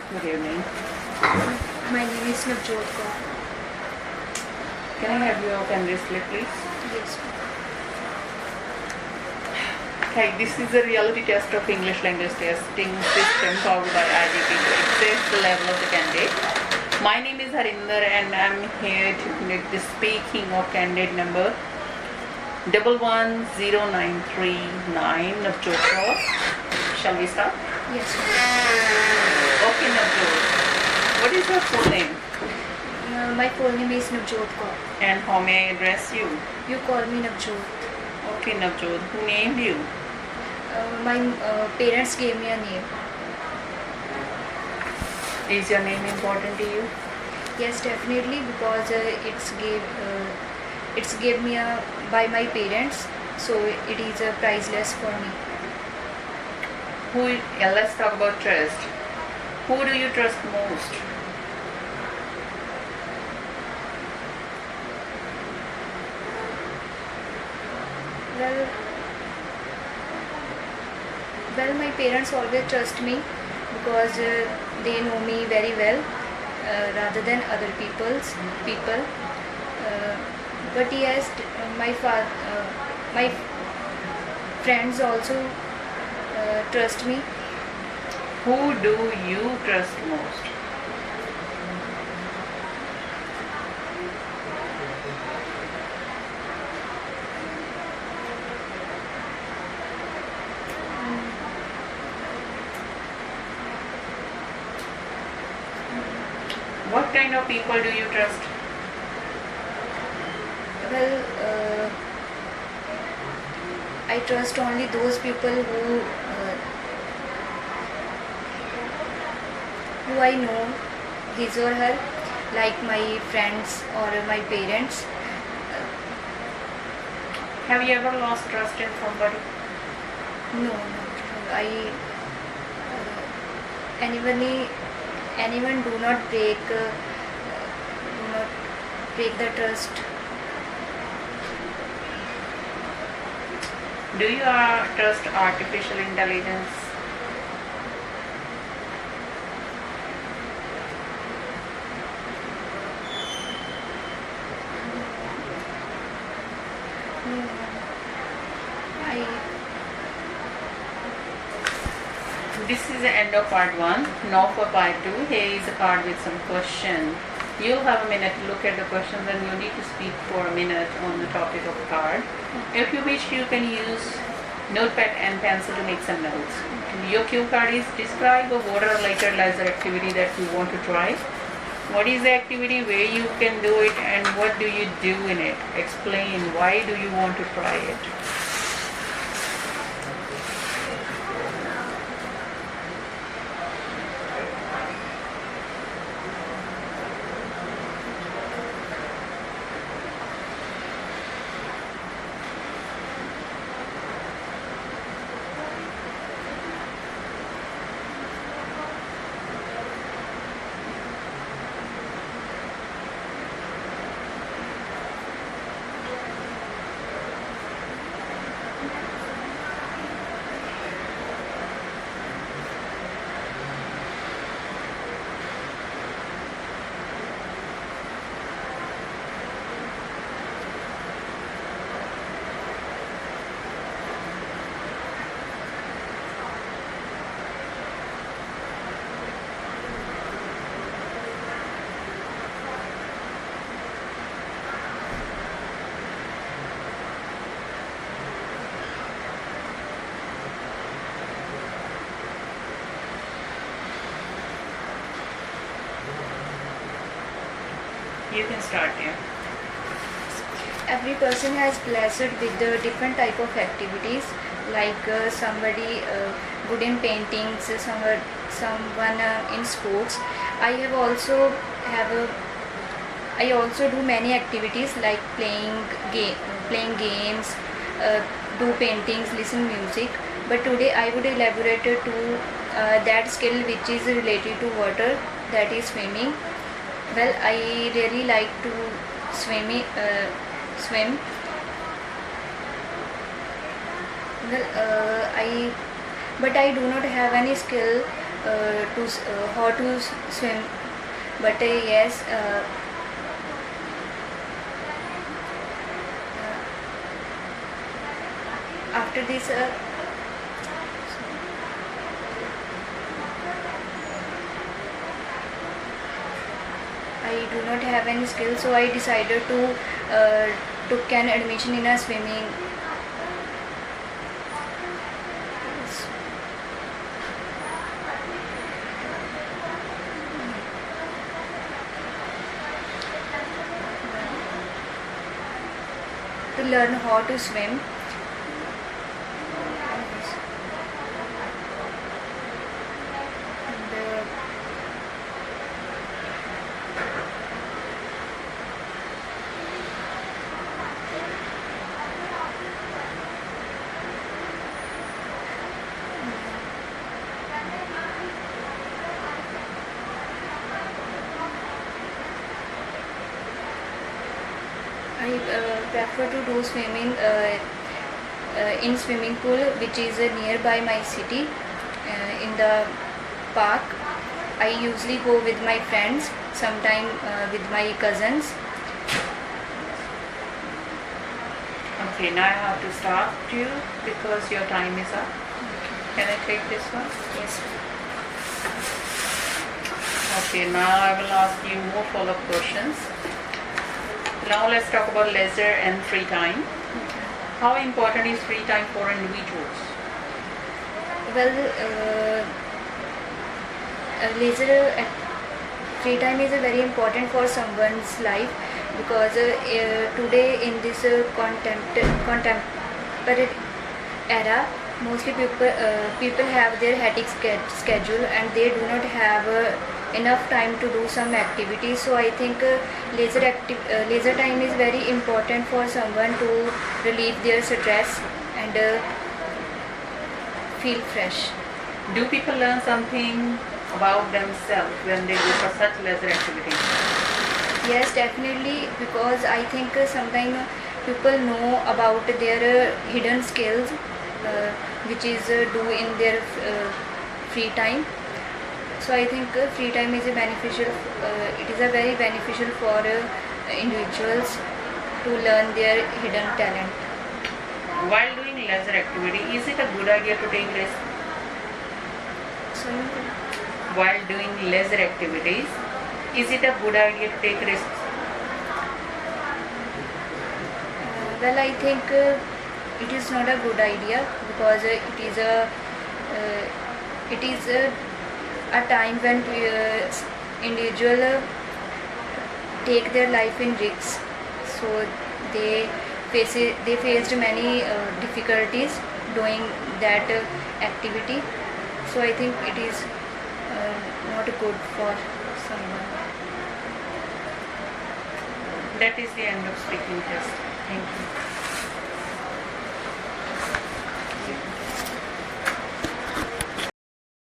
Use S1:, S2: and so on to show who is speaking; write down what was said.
S1: Good evening.
S2: My name is Navjot Kaur.
S1: Can I have your pen slip, please?
S2: Yes.
S1: Okay, this is a reality test of English language testing system powered by IDP to assess the level of the candidate. My name is Harinder and I'm here to conduct the speaking of candidate number 110939 Navjot Kaur. Shall we start?
S2: Yes.
S1: Okay, Navjot. What is your full name?
S2: My full name is Navjot Kaur.
S1: And how may I address you?
S2: You call me Navjot.
S1: Okay, Navjot. Who named you?
S2: My parents gave me a name.
S1: Is your name important to you?
S2: Yes, definitely, because it's gave me by my parents, so it is priceless for me.
S1: Let's talk about trust. Who do you trust most?
S2: Well, my parents always trust me because they know me very well rather than other people. But yes, my friends also trust me.
S1: Who do you trust most? What kind of people do you trust?
S2: Well, I trust only those people who I know, his or her, like my friends or my parents.
S1: Have you ever lost trust in somebody?
S2: No. I anyone do not break the trust.
S1: Do you trust artificial intelligence?
S2: No.
S1: This is the end of part 1. Now for part 2, here is a card with some questions. You'll have a minute to look at the questions and you need to speak for a minute on the topic of the card. If you wish, you can use notepad and pencil to make some notes. Your cue card is describe a water related laser activity that you want to try. What is the activity, where you can do it, and what do you do in it? Explain why do you want to try it. You can start here.
S2: Every person has blessed with the different type of activities, like somebody good in paintings, someone in sports. I also do many activities like playing games, do paintings, listen music. But today I would elaborate to that skill which is related to water, that is swimming. Well, I really like to swim. Well, I do not have any skill how to swim, but yes, after this I do not have any skills, so I decided to took an admission in a swimming. To learn how to swim. And, I prefer to do swimming in swimming pool which is nearby my city, in the park. I usually go with my friends, sometime with my cousins.
S1: Okay, now I have to stop you because your time is up. Can I take this one?
S2: Yes.
S1: Okay, now I will ask you more follow-up questions. Now let's talk about leisure and free time. How important is free time for individuals?
S2: Well, leisure free time is very important for someone's life, because today in this contemporary era, mostly people have their hectic schedule and they do not have enough time to do some activities. So I think leisure time is very important for someone to relieve their stress and feel fresh.
S1: Do people learn something about themselves when they go for such leisure activities?
S2: Yes, definitely, because I think sometimes people know about their hidden skills, which is do in their free time. So I think free time is a beneficial. It is a very beneficial for individuals to learn their hidden talent.
S1: While doing leisure activity, is it a good idea to take risks?
S2: So,
S1: While doing leisure activities, is it a good idea to take risks?
S2: well, I think it is not a good idea, because it is a time when individual take their life in risks. So they faced many difficulties doing that activity. So I think it is not good for someone.
S1: That is the end of speaking test. Thank you.